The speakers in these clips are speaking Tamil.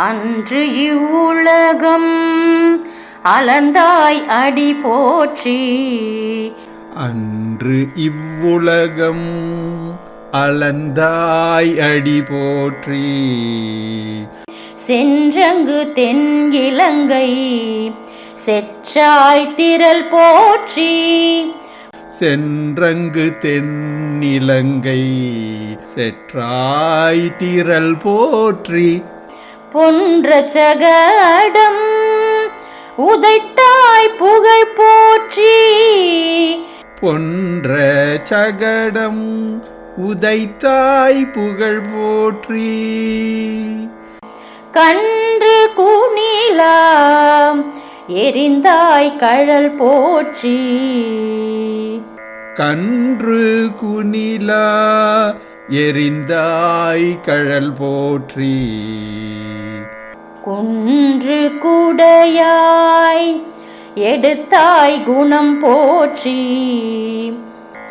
அன்று இவ்வுலகம் அளந்தாய் அடி போற்றி. அன்று இவ்வுலகம் அளந்தாய் அடி போற்றி. சென்றங்கு தென்கிழங்கை செற்றாய் திரள் போற்றி. சென்றங்கு தென்னிலங்கை செற்றாய் திரள் போற்றி. பொன்ற சகடம் உதைத்தாய் புகழ் போற்றி. பொன்ற சகடம் உதைத்தாய் புகழ் போற்றி. கன்று குணிலாம் எரிந்தாய் கழல் போற்றி. கன்று குணிலா எரிந்தாய் கழல் போற்றி. குன்று குடையாய் எடுத்தாய் குணம் போற்றி.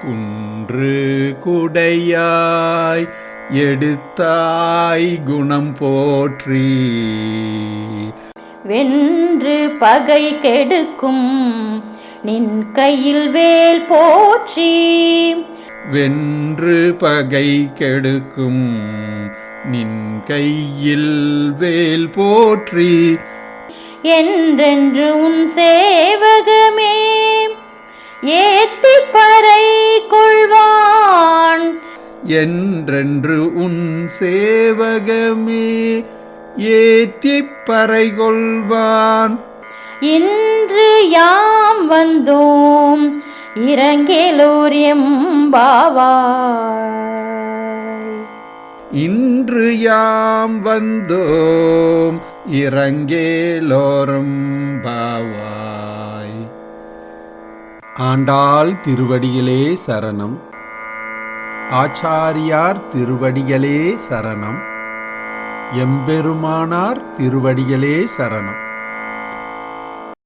குன்று குடையாய் எடுத்தாய் குணம் போற்றி. வென்று பகை கெடுக்கும் நின் கையில் வேல் போற்றி. வென்று பகை கெடுக்கும் நின் கையில் வேல் போற்றி. என்றென்று உன் சேவகமே ஏத்தி பறை கொள்வான். என்றென்று உன் சேவகமே ஏத்திப் பறை கொள்வான். இன்று யாம் வந்தோம் இரங்கேலோர் எம்பாவாய். இன்று யாம் வந்தோம் இரங்கேலோரும் பாவாய். ஆண்டாள் திருவடிகளே சரணம். ஆச்சாரியார் திருவடிகளே சரணம். எம்பெருமானார் திருவடிகளே சரணம்.